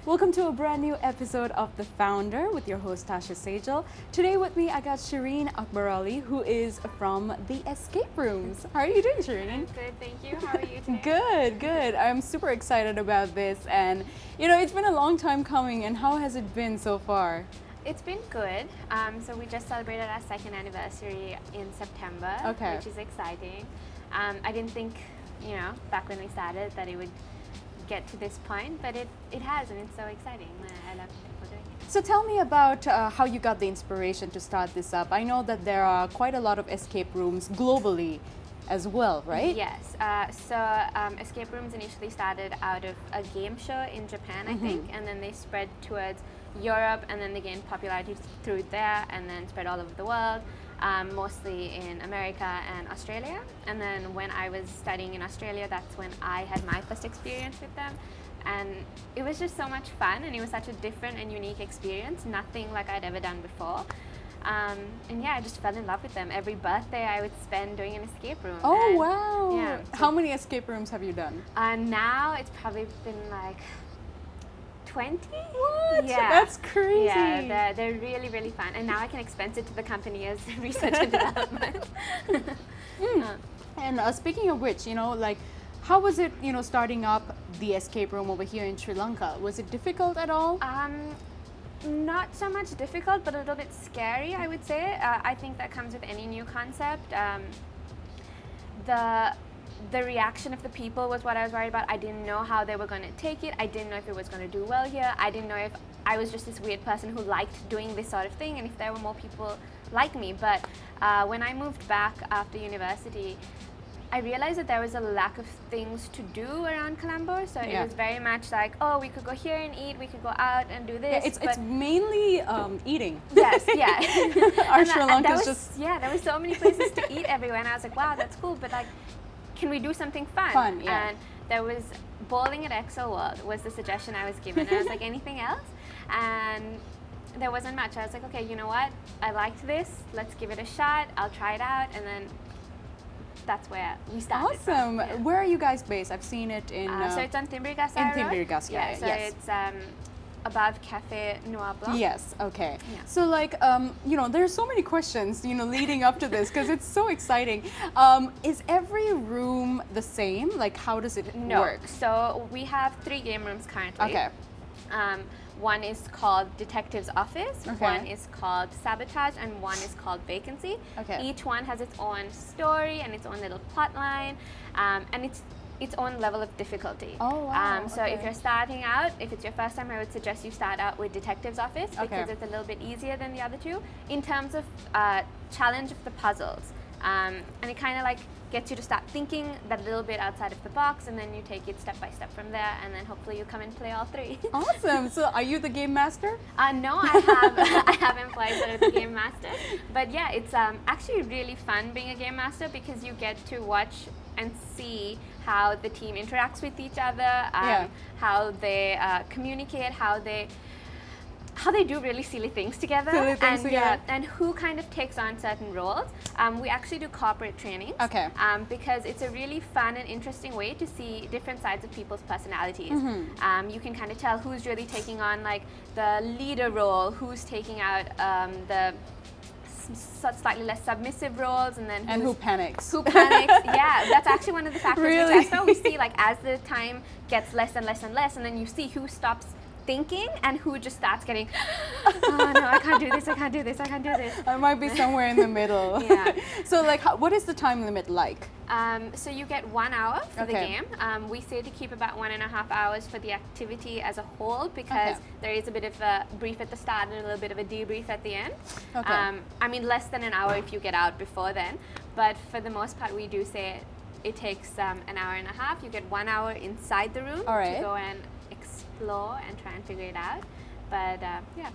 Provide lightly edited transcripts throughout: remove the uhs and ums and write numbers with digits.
Welcome to a brand new episode of The Founder with your host Tasha Sejal. Today with me I got Shireen Akberally, who is from the escape rooms. How are you doing, Shireen? Good, thank you. How are you today? Good, good. I'm super excited about this, and it's been a long time coming. And how has it been so far? It's been good. So we just celebrated our second anniversary in September, which is exciting. I didn't think, back when we started that it would get to this point, but it has, and it's so exciting. I love people doing it. So tell me about how you got the inspiration to start this up. I know that there are quite a lot of escape rooms globally as well, right? Yes. So escape rooms initially started out of a game show in Japan, I think, and then they spread towards Europe, and then they gained popularity through there, and then spread all over the world. Mostly in America and Australia. And then when I was studying in Australia, that's when I had my first experience with them. And it was just so much fun, and it was such a different and unique experience, nothing like I'd ever done before. And yeah, I just fell in love with them. Every birthday I would spend doing an escape room. Oh, and wow. Yeah, so how many escape rooms have you done? now it's probably been like 20? What? Yeah. That's crazy. Yeah, they're really, really fun. And now I can expense it to the company as research and development. And speaking of which, how was it, starting up the escape room over here in Sri Lanka? Was it difficult at all? Not so much difficult, but a little bit scary, I would say. I think that comes with any new concept. The reaction of the people was what I was worried about. I didn't know how they were going to take it. I didn't know if it was going to do well here. I didn't know if I was just this weird person who liked doing this sort of thing, and if there were more people like me. But when I moved back after university, I realized that there was a lack of things to do around Colombo. So it was very much like, oh, we could go here and eat, we could go out and do this. Yeah, it's mainly eating. Yes, yeah. Our Sri Lanka's just... Yeah, there were so many places to eat everywhere, and I was like, wow, that's cool, but like, can we do something fun? Fun, yeah. And there was bowling at Excel World was the suggestion I was given. And I was like, anything else? And there wasn't much. I was like, okay, you know what? I liked this. Let's give it a shot. I'll try it out. And then that's where we started. Awesome. Yeah. Where are you guys based? I've seen it in... so it's on Timbrigasai Road. In Timbrigasai, yeah. So yes. it's above Cafe Noir Blanc. Yes, okay. Yeah. So there's so many questions, leading up to this, because it's so exciting. Is every room the same? Like, how does it work? So we have 3 game rooms currently. Okay. One is called Detective's Office, one is called Sabotage, and one is called Vacancy. Okay. Each one has its own story and its own little plot line, and its own level of difficulty. Oh, wow. So if you're starting out, if it's your first time, I would suggest you start out with Detective's Office, because it's a little bit easier than the other two in terms of challenge of the puzzles. And it kind of like gets you to start thinking that little bit outside of the box, and then you take it step by step from there, and then hopefully you come and play all 3. Awesome. So are you the game master? No, I have employees that are the game master. But yeah, it's actually really fun being a game master, because you get to watch and see how the team interacts with each other, how they communicate, how they do really silly things together, and who kind of takes on certain roles. We actually do corporate trainings, because it's a really fun and interesting way to see different sides of people's personalities. You can kind of tell who's really taking on like the leader role, who's taking out the slightly less submissive roles, and who panics. Yeah, that's actually one of the factors Really? we test on. We see like as the time gets less and less and less, and then you see who stops thinking and who just starts getting, oh no, I can't do this, I can't do this, I can't do this. I might be somewhere in the middle. Yeah. So what is the time limit like? So you get 1 hour for the game. We say to keep about 1.5 hours for the activity as a whole, because there is a bit of a brief at the start and a little bit of a debrief at the end. I mean, less than an hour if you get out before then, but for the most part we do say it takes an hour and a half. You get 1 hour inside the room to go and explore and try and figure it out. But yeah,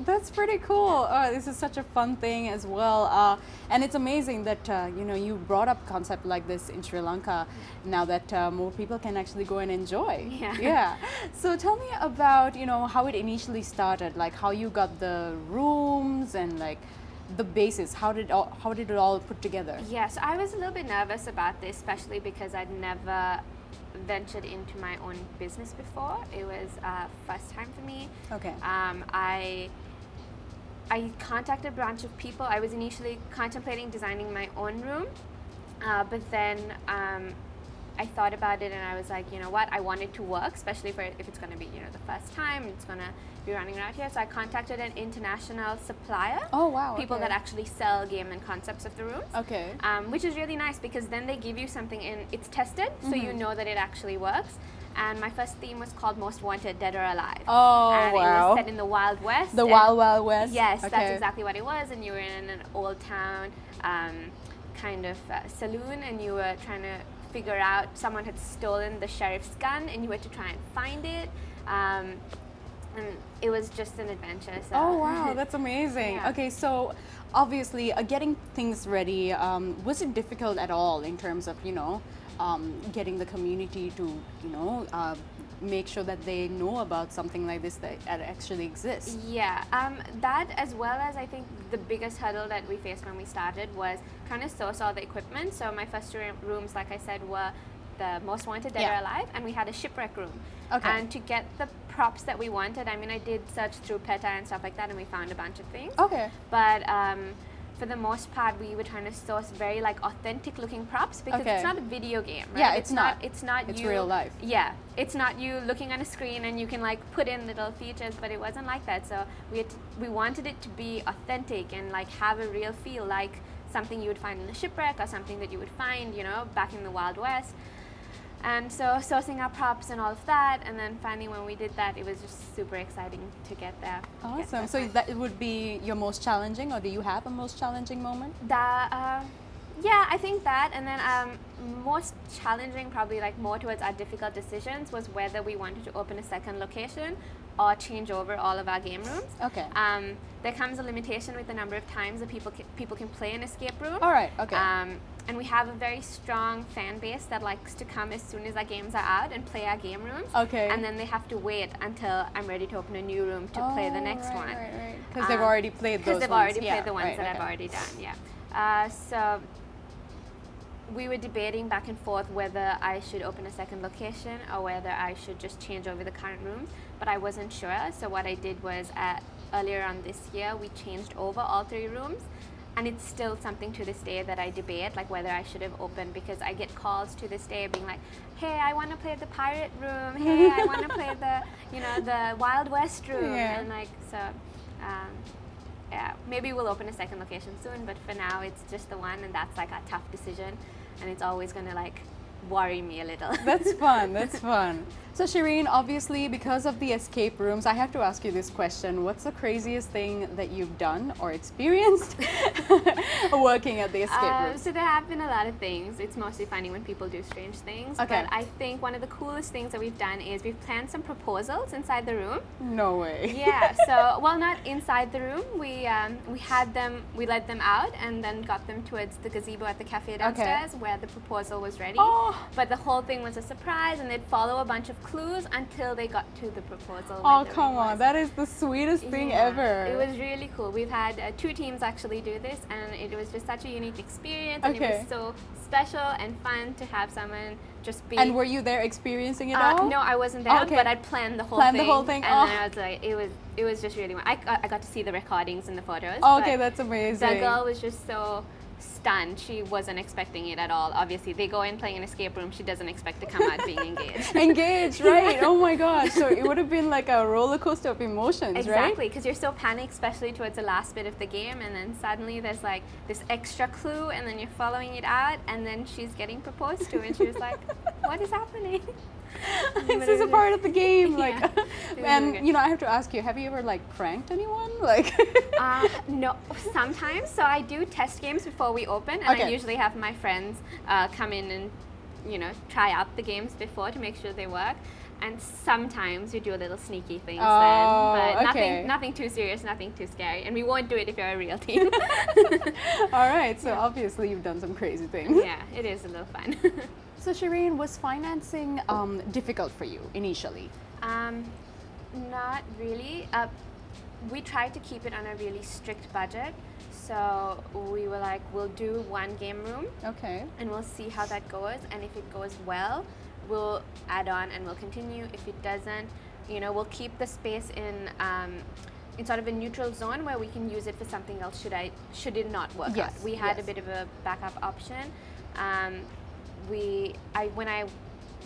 that's pretty cool. This is such a fun thing as well, and it's amazing that you brought up a concept like this in Sri Lanka. Now that more people can actually go and enjoy. Yeah. So tell me about how it initially started, like how you got the rooms and like the basis. How did it all put together? Yeah, so I was a little bit nervous about this, especially because I'd never ventured into my own business before. It was first time for me. Okay. I contacted a bunch of people. I was initially contemplating designing my own room, but then I thought about it and I was like, you know what, I want it to work, especially for if it's going to be, the first time, it's going to be running around here. So I contacted an international supplier. Oh, wow. People okay. that actually sell game and concepts of the rooms. Okay. Which is really nice because then they give you something and it's tested, so you know that it actually works. And my first theme was called Most Wanted, Dead or Alive. Oh, and wow. it was set in the Wild West. The Wild Wild West? Yes, okay. that's exactly what it was. And you were in an old town kind of saloon, and you were trying to figure out, someone had stolen the sheriff's gun and you had to try and find it. And it was just an adventure. So. Oh, wow, that's amazing. Yeah. Okay, so obviously getting things ready, was it difficult at all in terms of, getting the community to, make sure that they know about something like this that actually exists? Yeah, that as well as I think the biggest hurdle that we faced when we started was trying to source all the equipment. So my first rooms, like I said, were the Most Wanted, Dead or Alive, and we had a shipwreck room. Okay. And to get the props that we wanted, I mean, I did search through PETA and stuff like that, and we found a bunch of things. Okay. But for the most part, we were trying to source very authentic looking props because it's not a video game, right? Yeah, it's not. It's not. It's you, real life. Yeah, it's not you looking on a screen and you can put in little features, but it wasn't like that. So we wanted it to be authentic and have a real feel, like something you would find in a shipwreck or something that you would find, back in the Wild West. And so sourcing our props and all of that, and then finally when we did that, it was just super exciting to get there. Awesome. So that would be your most challenging, or do you have a most challenging moment? Yeah, I think that, and then most challenging, probably more towards our difficult decisions, was whether we wanted to open a second location or change over all of our game rooms. Okay. There comes a limitation with the number of times that people can play an escape room. All right. Okay. And we have a very strong fan base that likes to come as soon as our games are out and play our game rooms. Okay. And then they have to wait until I'm ready to open a new room to play the next one. Right. Because they've already played those ones. Because they've already played the ones that I've already done, yeah. So we were debating back and forth whether I should open a second location or whether I should just change over the current rooms, but I wasn't sure. So what I did was earlier on this year, we changed over all 3 rooms. And it's still something to this day that I debate, whether I should have opened, because I get calls to this day being like, hey, I want to play the pirate room. Hey, I want to play the Wild West room. Yeah. And yeah, maybe we'll open a second location soon, but for now it's just the one, and that's a tough decision, and it's always going to worry me a little. That's fun. That's fun. So Shireen, obviously because of the escape rooms, I have to ask you this question. What's the craziest thing that you've done or experienced working at the escape rooms? So there have been a lot of things. It's mostly funny when people do strange things. Okay. But I think one of the coolest things that we've done is we've planned some proposals inside the room. No way. Yeah. So, well, not inside the room. We led them out and then got them towards the gazebo at the cafe downstairs where the proposal was ready. Oh. But the whole thing was a surprise, and they'd follow a bunch of clues until they got to the proposal. Oh, come on. That is the sweetest thing ever. It was really cool. We've had 2 teams actually do this, and it was just such a unique experience, and it was so special and fun to have someone just be... And were you there experiencing it all? No, I wasn't there, but I planned the whole thing. And then I was like, it was just really... I got to see the recordings and the photos. Okay, that's amazing. The girl was just so stunned. She wasn't expecting it at all. Obviously, they go in playing an escape room. She doesn't expect to come out being engaged. Engaged, right? Oh my gosh. So it would have been like a roller coaster of emotions, right? Exactly, because you're so panicked, especially towards the last bit of the game, and then suddenly there's this extra clue, and then you're following it out, and then she's getting proposed to, and she was like, what is happening? This is a part of the game, and really I have to ask you, have you ever pranked anyone? No, sometimes. So I do test games before we open, and I usually have my friends come in and try out the games before to make sure they work. And sometimes we do a little sneaky things then, but nothing too serious, nothing too scary, and we won't do it if you're a real team. All right, so obviously you've done some crazy things. Yeah, it is a little fun. So Shireen, was financing difficult for you initially? Not really. We tried to keep it on a really strict budget. So we were like, we'll do 1 game room. Okay. And we'll see how that goes. And if it goes well, we'll add on and we'll continue. If it doesn't, we'll keep the space in sort of a neutral zone where we can use it for something else should it not work out. We had a bit of a backup option. When I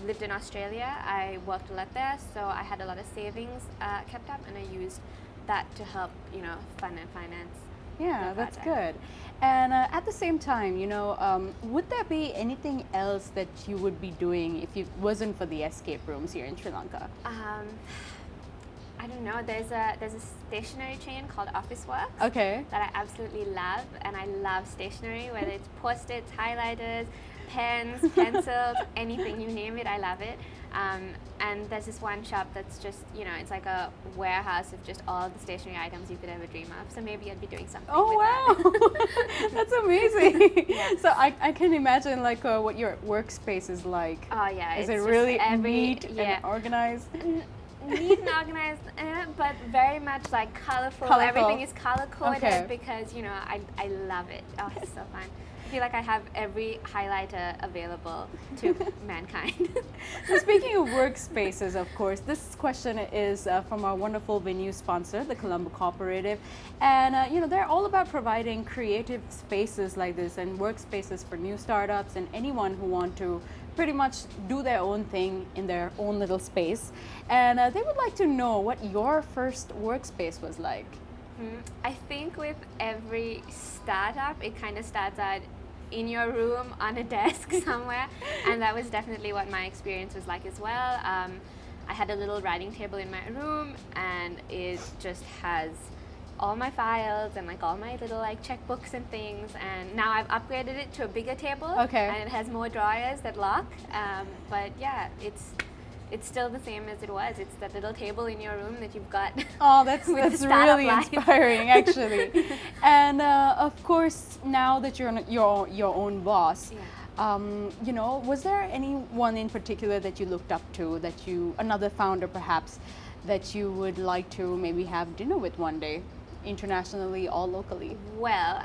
lived in Australia, I worked a lot there, so I had a lot of savings kept up, and I used that to help, fund and finance. Yeah, that's good. And at the same time, would there be anything else that you would be doing if it wasn't for the escape rooms here in Sri Lanka? I don't know. There's a stationery chain called Officeworks. Okay. That I absolutely love, and I love stationery, whether it's post-its, highlighters, pens, pencils, anything, you name it, I love it. And there's this one shop that's just, it's like a warehouse of just all the stationery items you could ever dream of. So maybe I'd be doing something with that. That's amazing. So I can imagine what your workspace is like. Oh yeah. Is it really neat and organized? Neat and organized, but very much colorful. Everything is color coded because I love it. Oh, it's so fun. I feel like I have every highlighter available to mankind. So speaking of workspaces, of course, this question is from our wonderful venue sponsor, the Colombo Cooperative, and they're all about providing creative spaces like this and workspaces for new startups and anyone who want to pretty much do their own thing in their own little space. And they would like to know what your first workspace was like. I think with every startup, it kind of starts out in your room on a desk somewhere, and that was definitely what my experience was like as well. I had a little writing table in my room, and it just has all my files and all my little checkbooks and things, and now I've upgraded it to a bigger table, and it has more drawers that lock, but yeah, it's still the same as it was. It's that little table in your room that you've got. Oh, that's really inspiring, actually. And of course, now that you're your own boss, was there anyone in particular that you looked up to, another founder perhaps, that you would like to maybe have dinner with one day, internationally or locally? Well,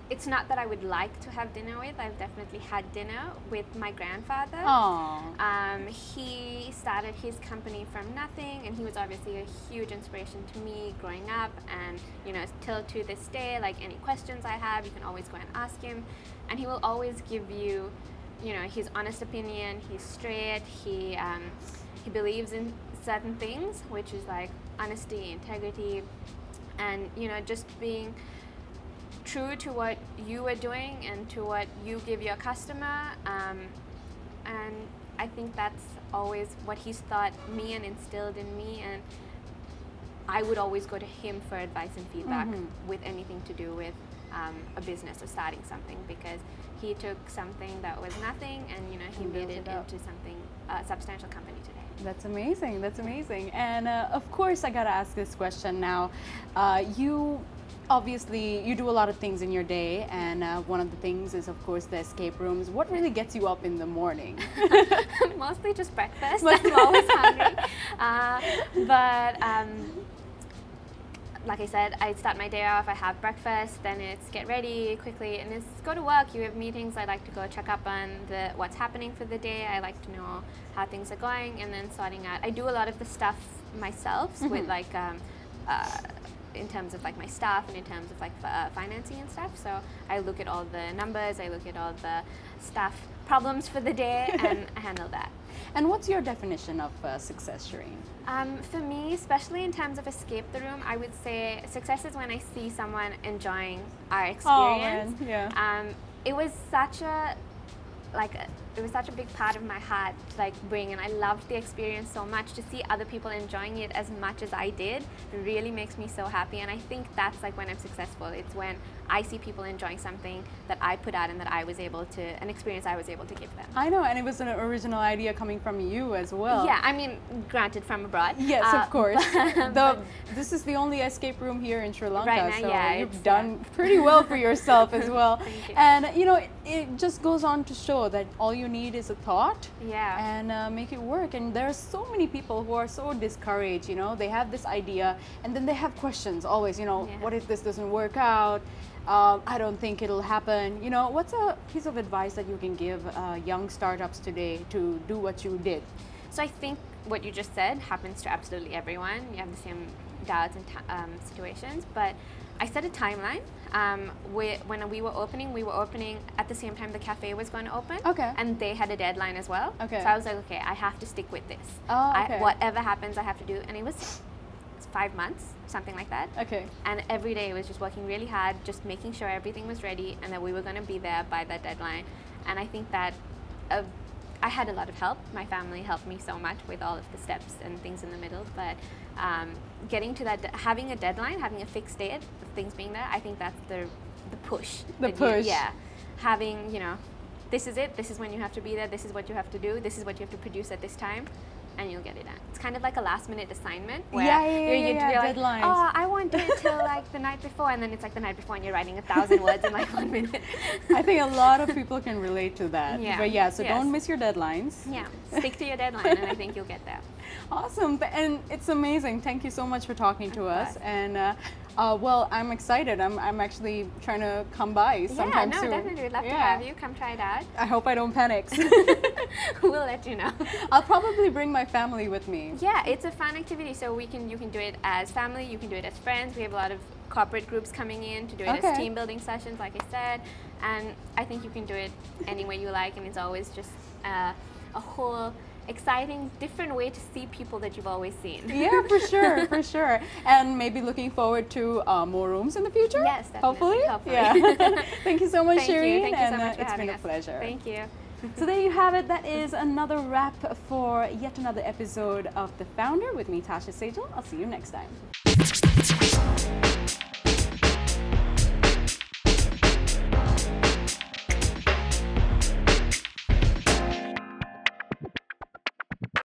it's not that I would like to have dinner with. I've definitely had dinner with my grandfather. He started his company from nothing, and he was obviously a huge inspiration to me growing up. And till to this day, any questions I have, you can always go and ask him, and he will always give you, his honest opinion. He's straight. He believes in certain things, which is honesty, integrity, and just being true to what you are doing and to what you give your customer, and I think that's always what he's taught me and instilled in me, and I would always go to him for advice and feedback with anything to do with a business or starting something, because he took something that was nothing and he made it into something, a substantial company today. That's amazing. That's amazing. And of course, I gotta ask this question now. You do a lot of things in your day, and one of the things is, of course, the escape rooms. What really gets you up in the morning? Mostly just breakfast. I'm always hungry. But like I said, I start my day off, I have breakfast, then it's get ready quickly, and it's go to work. You have meetings. I like to go check up on what's happening for the day. I like to know how things are going, and then sorting out. I do a lot of the stuff myself with in terms of my staff and in terms of financing and stuff. So I look at all the numbers, I look at all the staff problems for the day, and I handle that. And what's your definition of success, Shireen? For me, especially in terms of escape the room, I would say success is when I see someone enjoying our experience. Oh, man. Yeah. It was such a big part of my heart to bring, and I loved the experience so much. To see other people enjoying it as much as I did really makes me so happy, and I think that's when I'm successful. It's when I see people enjoying something that I put out and that an experience I was able to give them. I know, and it was an original idea coming from you as well. Yeah, I mean, granted from abroad. Yes, of course. This is the only escape room here in Sri Lanka, right now, so yeah, you've done pretty well for yourself as well. Thank you. And it just goes on to show that all you you need is a thought. Yeah. And make it work. And there are so many people who are so discouraged, you know, they have this idea and then they have questions always, you know, what if this doesn't work out? I don't think it'll happen. You know, what's a piece of advice that you can give young startups today to do what you did? So I think what you just said happens to absolutely everyone. You have the same doubts and situations, but I set a timeline. When we were opening at the same time the cafe was going to open. Okay. And they had a deadline as well. Okay. So I was like, okay, I have to stick with this. Oh, okay. Whatever happens, I have to do. And it was 5 months, something like that. Okay. And every day I was just working really hard, just making sure everything was ready and that we were going to be there by that deadline. And I think that I had a lot of help. My family helped me so much with all of the steps and things in the middle. But getting to that, having a deadline, having a fixed date of things being there, I think that's the push. The push. Having, you know, this is it. This is when you have to be there. This is what you have to do. This is what you have to produce at this time. And you'll get it done. It's kind of like a last-minute assignment where you're like, deadlines. oh, I won't do it till like the night before, and then it's like the night before, and you're writing 1,000 words in like 1 minute. I think a lot of people can relate to that. Yeah. But so don't miss your deadlines. Yeah, stick to your deadline, and I think you'll get there. Awesome, and it's amazing. Thank you so much for talking to us. And well, I'm excited. I'm actually trying to come by sometime soon. Definitely. We'd love to have you. Come try it out. I hope I don't panic. We'll let you know. I'll probably bring my family with me. Yeah, it's a fun activity. So you can do it as family. You can do it as friends. We have a lot of corporate groups coming in to do it as team building sessions, like I said. And I think you can do it any way you like, and it's always just a whole exciting, different way to see people that you've always seen. Yeah, for sure, for sure. And maybe looking forward to more rooms in the future? Yes, definitely. Hopefully. Yeah. Thank you so much, Shireen. Thank you so much for it's having been us. a pleasure. Thank you. So there you have it. That is another wrap for yet another episode of The Founder with me, Tasha Sejal. I'll see you next time.